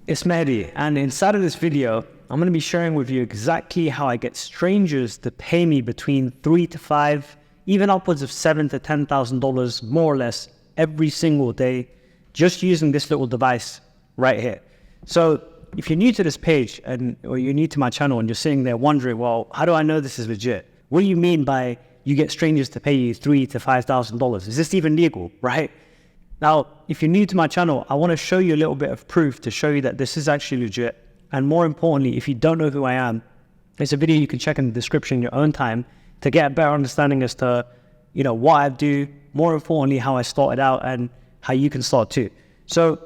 It's Mehdi, and inside of this video, I'm going to be sharing with you exactly how I get strangers to pay me between $3 to $5, even upwards of $7,000 to $10,000 more or less every single day, just using this little device right here. So if you're new to this page or you're new to my channel and you're sitting there wondering, well, how do I know this is legit? What do you mean by you get strangers to pay you $3,000 to $5,000? Is this even legal, right? Now, if you're new to my channel, I want to show you a little bit of proof to show you that this is actually legit. And more importantly, if you don't know who I am, it's a video you can check in the description in your own time to get a better understanding as to, what I do, more importantly, how I started out and how you can start too. So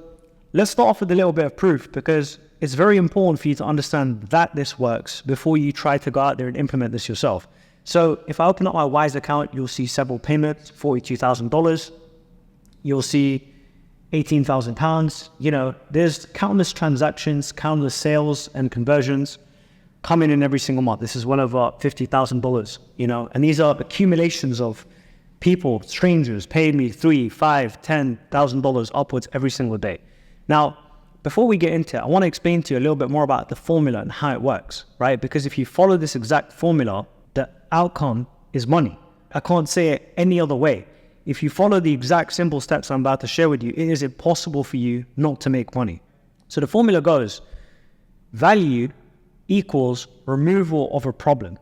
let's start off with a little bit of proof, because it's very important for you to understand that this works before you try to go out there and implement this yourself. So if I open up my Wise account, you'll see several payments, $42,000. You'll see £18,000. There's countless transactions, countless sales and conversions coming in every single month. This is well over $50,000, and these are accumulations of people, strangers, paying me $3,000, $5,000, $10,000 upwards every single day. Now, before we get into it, I want to explain to you a little bit more about the formula and how it works, right? Because if you follow this exact formula, the outcome is money. I can't say it any other way. If you follow the exact simple steps I'm about to share with you, it is impossible for you not to make money. So the formula goes, value equals removal of a problem.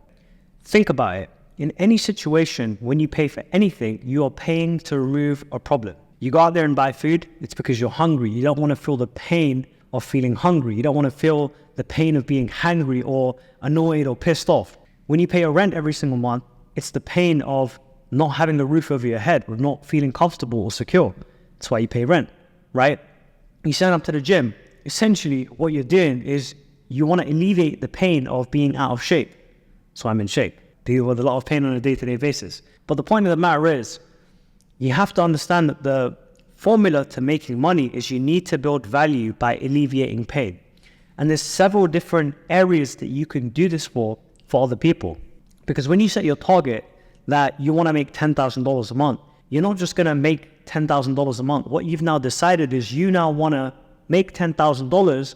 Think about it. In any situation, when you pay for anything, you are paying to remove a problem. You go out there and buy food, it's because you're hungry. You don't want to feel the pain of feeling hungry. You don't want to feel the pain of being hangry or annoyed or pissed off. When you pay a rent every single month, it's the pain of not having the roof over your head or not feeling comfortable or secure. That's why you pay rent, right? You sign up to the gym. Essentially, what you're doing is you want to alleviate the pain of being out of shape. So I'm in shape. Deal with a lot of pain on a day-to-day basis. But the point of the matter is, you have to understand that the formula to making money is you need to build value by alleviating pain. And there's several different areas that you can do this for other people. Because when you set your target that you want to make $10,000 a month, you're not just going to make $10,000 a month. What you've now decided is you now want to make $10,000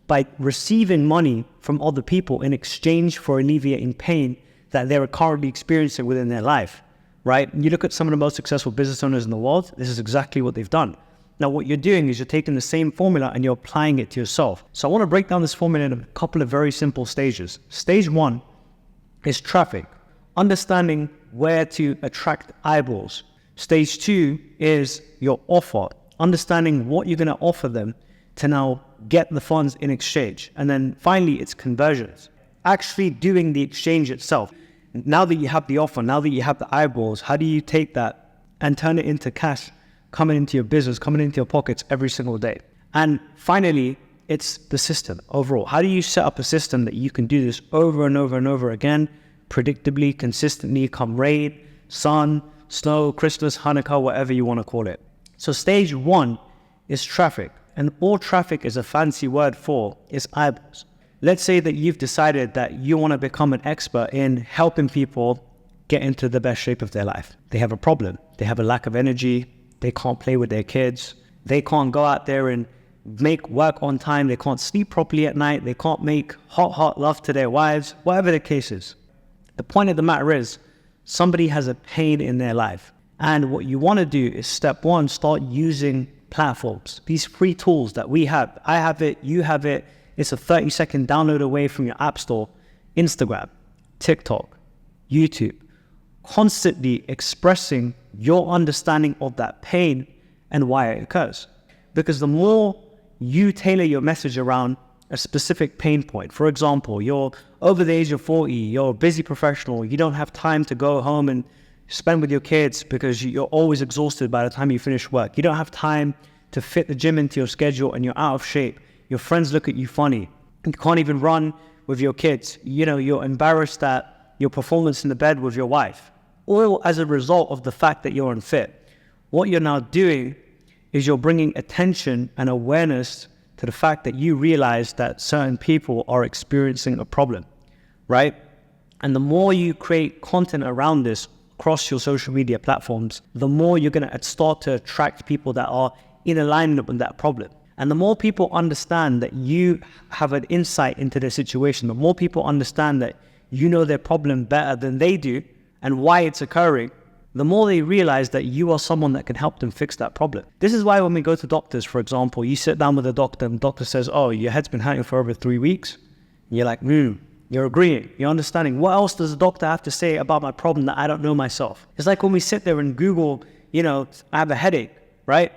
by receiving money from other people in exchange for alleviating pain that they're currently experiencing within their life, right? You look at some of the most successful business owners in the world, this is exactly what they've done. Now, what you're doing is you're taking the same formula and you're applying it to yourself. So I want to break down this formula in a couple of very simple stages. Stage one is traffic, understanding where to attract eyeballs. Stage two is your offer, understanding what you're going to offer them to now get the funds in exchange. And then finally, it's conversions, actually doing the exchange itself. Now that you have the offer, now that you have the eyeballs, how do you take that and turn it into cash coming into your business, coming into your pockets every single day? And finally, it's the system overall. How do you set up a system that you can do this over and over and over again, predictably, consistently, come rain, sun, snow, Christmas, Hanukkah, whatever you want to call it. So stage one is traffic. And all traffic is a fancy word for is eyeballs. Let's say that you've decided that you want to become an expert in helping people get into the best shape of their life. They have a problem. They have a lack of energy. They can't play with their kids. They can't go out there and make work on time. They can't sleep properly at night. They can't make hot love to their wives, whatever the case is. The point of the matter is, somebody has a pain in their life. And what you want to do is, step one, start using platforms. These free tools that we have. I have it, you have it. It's a 30-second download away from your app store. Instagram, TikTok, YouTube. Constantly expressing your understanding of that pain and why it occurs. Because the more you tailor your message around a specific pain point. For example, you're over the age of 40, you're a busy professional, you don't have time to go home and spend with your kids because you're always exhausted by the time you finish work. You don't have time to fit the gym into your schedule and you're out of shape. Your friends look at you funny. You can't even run with your kids. You're embarrassed at your performance in the bed with your wife. All as a result of the fact that you're unfit. What you're now doing is you're bringing attention and awareness to the fact that you realize that certain people are experiencing a problem, right? And the more you create content around this across your social media platforms, the more you're going to start to attract people that are in alignment with that problem. And the more people understand that you have an insight into their situation, the more people understand that you know their problem better than they do and why it's occurring, the more they realize that you are someone that can help them fix that problem. This is why when we go to doctors, for example, you sit down with a doctor and the doctor says, oh, your head's been hurting for over 3 weeks. And you're like, you're agreeing, you're understanding. What else does the doctor have to say about my problem that I don't know myself? It's like when we sit there and Google, I have a headache, right?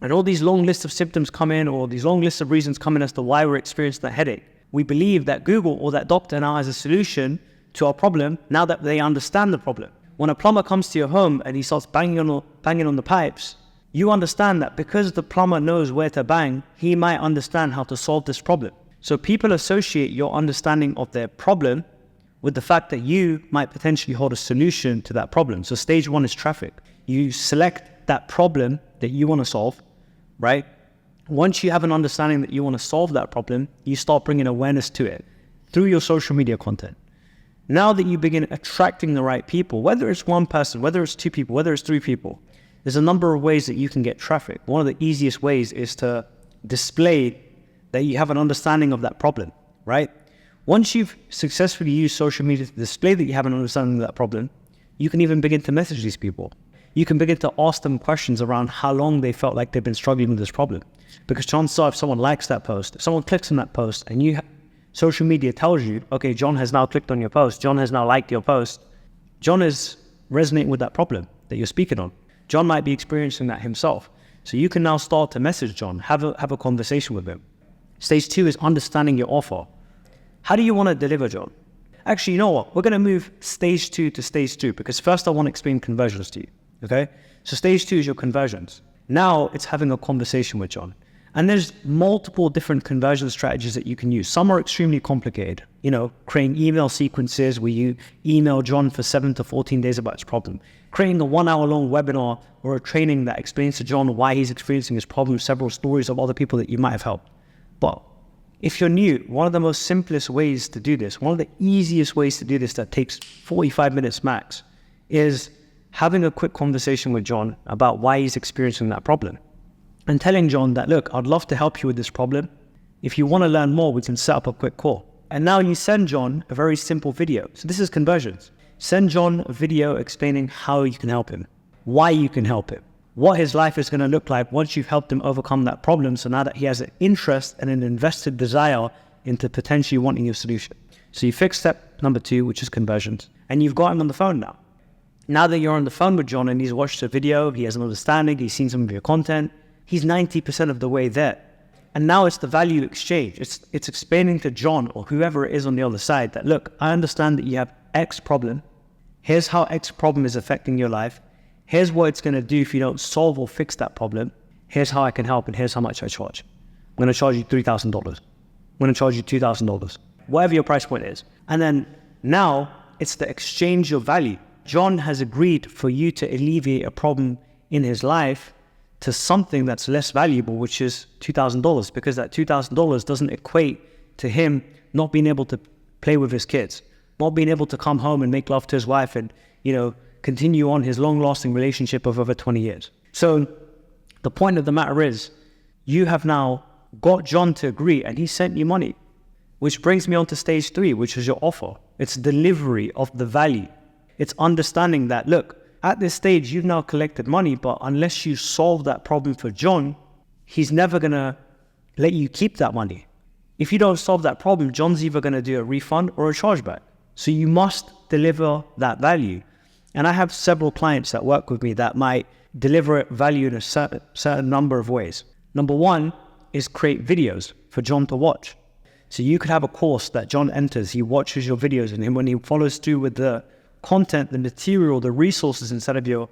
And all these long lists of symptoms come in, or these long lists of reasons come in as to why we're experiencing that headache. We believe that Google or that doctor now has a solution to our problem now that they understand the problem. When a plumber comes to your home and he starts banging on the pipes, you understand that because the plumber knows where to bang, he might understand how to solve this problem. So people associate your understanding of their problem with the fact that you might potentially hold a solution to that problem. So stage 1 is traffic. You select that problem that you want to solve, right? Once you have an understanding that you want to solve that problem, you start bringing awareness to it through your social media content. Now that you begin attracting the right people, whether it's one person, whether it's 2 people, whether it's 3 people, there's a number of ways that you can get traffic. One of the easiest ways is to display that you have an understanding of that problem, right? Once you've successfully used social media to display that you have an understanding of that problem, you can even begin to message these people. You can begin to ask them questions around how long they felt like they've been struggling with this problem. Because chances are, if someone likes that post, if someone clicks on that post, and social media tells you, okay, John has now clicked on your post, John has now liked your post, John is resonating with that problem that you're speaking on. John might be experiencing that himself. So you can now start to message John, have a conversation with him. Stage 2 is understanding your offer. How do you want to deliver, John? Actually, you know what? We're going to move stage 2 to stage 2, because first I want to explain conversions to you, okay? So stage 2 is your conversions. Now it's having a conversation with John. And there's multiple different conversion strategies that you can use. Some are extremely complicated. Creating email sequences where you email John for 7 to 14 days about his problem. Creating a 1-hour-long webinar or a training that explains to John why he's experiencing his problem, several stories of other people that you might have helped. But if you're new, one of the most simplest ways to do this, one of the easiest ways to do this that takes 45 minutes max, is having a quick conversation with John about why he's experiencing that problem. And telling John that, look, I'd love to help you with this problem. If you want to learn more, we can set up a quick call. And now you send John a very simple video. So this is conversions. Send John a video explaining how you can help him, why you can help him, what his life is going to look like once you've helped him overcome that problem. So now that he has an interest and an invested desire into potentially wanting your solution. So you fix step number 2, which is conversions, and you've got him on the phone now. Now that you're on the phone with John and he's watched the video, he has an understanding, he's seen some of your content, he's 90% of the way there. And now it's the value exchange. It's explaining to John or whoever it is on the other side that, look, I understand that you have X problem. Here's how X problem is affecting your life. Here's what it's going to do if you don't solve or fix that problem. Here's how I can help, and here's how much I charge. I'm going to charge you $3,000. I'm going to charge you $2,000, whatever your price point is. And then now it's the exchange of value. John has agreed for you to alleviate a problem in his life to something that's less valuable, which is $2,000, because that $2,000 doesn't equate to him not being able to play with his kids, not being able to come home and make love to his wife and, continue on his long-lasting relationship of over 20 years. So the point of the matter is, you have now got John to agree, and he sent you money, which brings me on to stage 3, which is your offer. It's delivery of the value. It's understanding that, look, at this stage, you've now collected money, but unless you solve that problem for John, he's never going to let you keep that money. If you don't solve that problem, John's either going to do a refund or a chargeback. So you must deliver that value. And I have several clients that work with me that might deliver value in a certain number of ways. Number 1 is create videos for John to watch. So you could have a course that John enters, he watches your videos, and when he follows through with the content, the material, the resources inside of your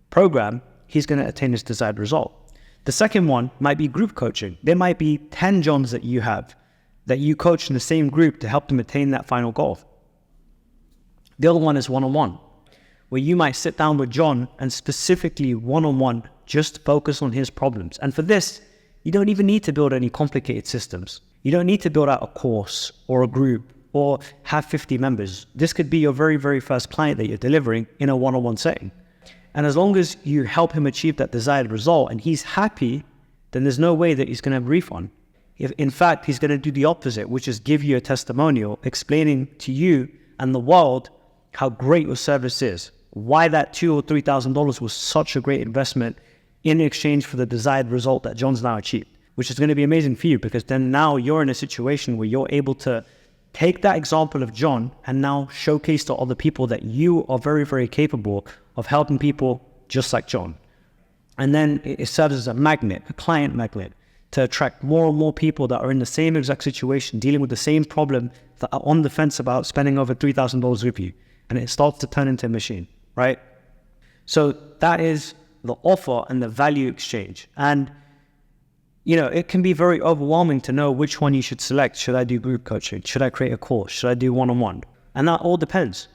program, he's going to attain his desired result. The second one might be group coaching. There might be 10 Johns that you have that you coach in the same group to help them attain that final goal. The other one is one-on-one, where you might sit down with John and specifically one-on-one just focus on his problems. And for this, you don't even need to build any complicated systems. You don't need to build out a course or a group or have 50 members. This could be your very, very first client that you're delivering in a one-on-one setting. And as long as you help him achieve that desired result and he's happy, then there's no way that he's going to have a refund. If, in fact, he's going to do the opposite, which is give you a testimonial explaining to you and the world how great your service is, why that $2,000 or $3,000 was such a great investment in exchange for the desired result that John's now achieved, which is going to be amazing for you, because then now you're in a situation where you're able to take that example of John and now showcase to other people that you are very, very capable of helping people just like John. And then it serves as a magnet, a client magnet, to attract more and more people that are in the same exact situation, dealing with the same problem, that are on the fence about spending over $3,000 with you. And it starts to turn into a machine, right? So that is the offer and the value exchange. And, you know, it can be very overwhelming to know which one you should select. Should I do group coaching? Should I create a course? Should I do one-on-one? And that all depends.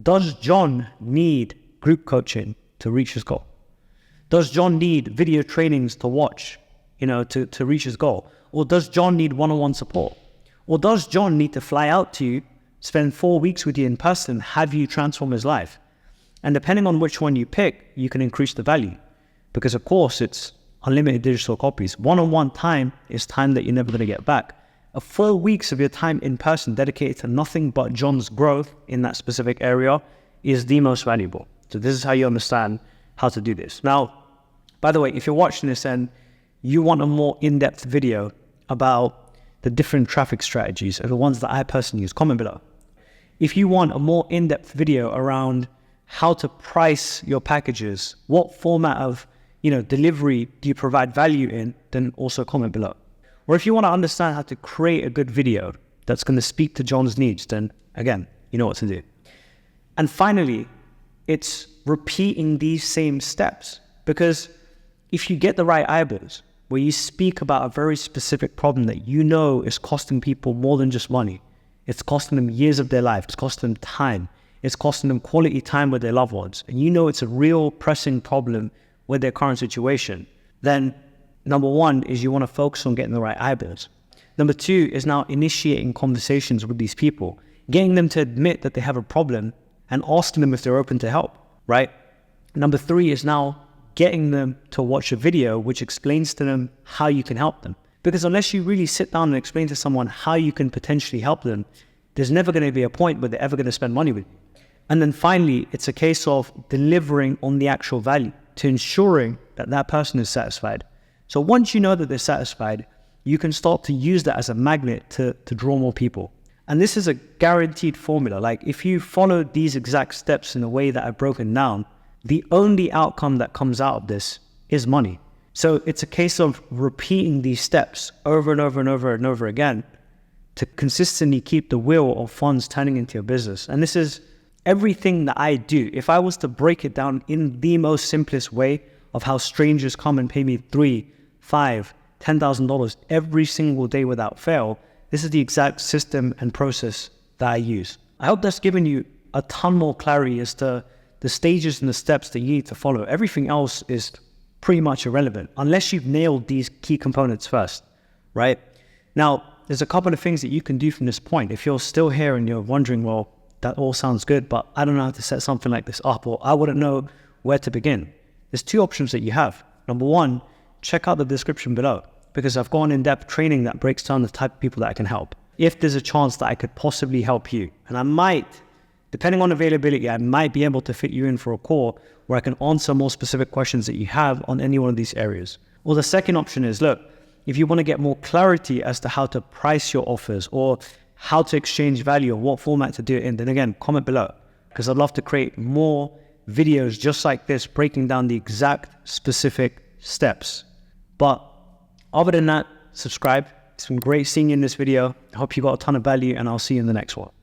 Does John need group coaching to reach his goal? Does John need video trainings to watch, you know, to reach his goal? Or does John need one-on-one support? Or does John need to fly out to you, spend 4 weeks with you in person, have you transform his life? And depending on which one you pick, you can increase the value. Because of course, it's unlimited digital copies. One-on-one time is time that you're never going to get back. 4 weeks of your time in person dedicated to nothing but John's growth in that specific area is the most valuable. So this is how you understand how to do this. Now, by the way, if you're watching this and you want a more in-depth video about the different traffic strategies and the ones that I personally use, comment below. If you want a more in-depth video around how to price your packages, what format of, you know, delivery do you provide value in, then also comment below. Or if you want to understand how to create a good video that's going to speak to John's needs, then again, you know what to do. And finally, it's repeating these same steps, because if you get the right eyeballs, where you speak about a very specific problem that you know is costing people more than just money, it's costing them years of their life, it's costing them time, it's costing them quality time with their loved ones, and you know it's a real pressing problem with their current situation, then number one is you want to focus on getting the right eyeballs. Number two is now initiating conversations with these people, getting them to admit that they have a problem and asking them if they're open to help, right? Number three is now getting them to watch a video which explains to them how you can help them. Because unless you really sit down and explain to someone how you can potentially help them, there's never going to be a point where they're ever going to spend money with you. And then finally, it's a case of delivering on the actual value to ensuring that that person is satisfied. So once you know that they're satisfied, you can start to use that as a magnet to draw more people. And this is a guaranteed formula. Like if you follow these exact steps in the way that I've broken down, the only outcome that comes out of this is money. So it's a case of repeating these steps over and over and over and over again to consistently keep the wheel of funds turning into your business. And this is everything that I do. If I was to break it down in the most simplest way of how strangers come and pay me $3,000, $5,000, $10,000 every single day without fail, this is the exact system and process that I use. I hope that's given you a ton more clarity as to the stages and the steps that you need to follow. Everything else is pretty much irrelevant unless you've nailed these key components first, right? Now, there's a couple of things that you can do from this point. If you're still here and you're wondering, well, that all sounds good, but I don't know how to set something like this up, or I wouldn't know where to begin. There's two options that you have. Number one, check out the description below, because I've gone in-depth training that breaks down the type of people that I can help. If there's a chance that I could possibly help you, and I might, depending on availability, I might be able to fit you in for a call where I can answer more specific questions that you have on any one of these areas. Or the second option is, look, if you want to get more clarity as to how to price your offers or how to exchange value or what format to do it in, then again, comment below, because I'd love to create more videos just like this, breaking down the exact specific steps. But other than that, subscribe. It's been great seeing you in this video. I hope you got a ton of value, and I'll see you in the next one.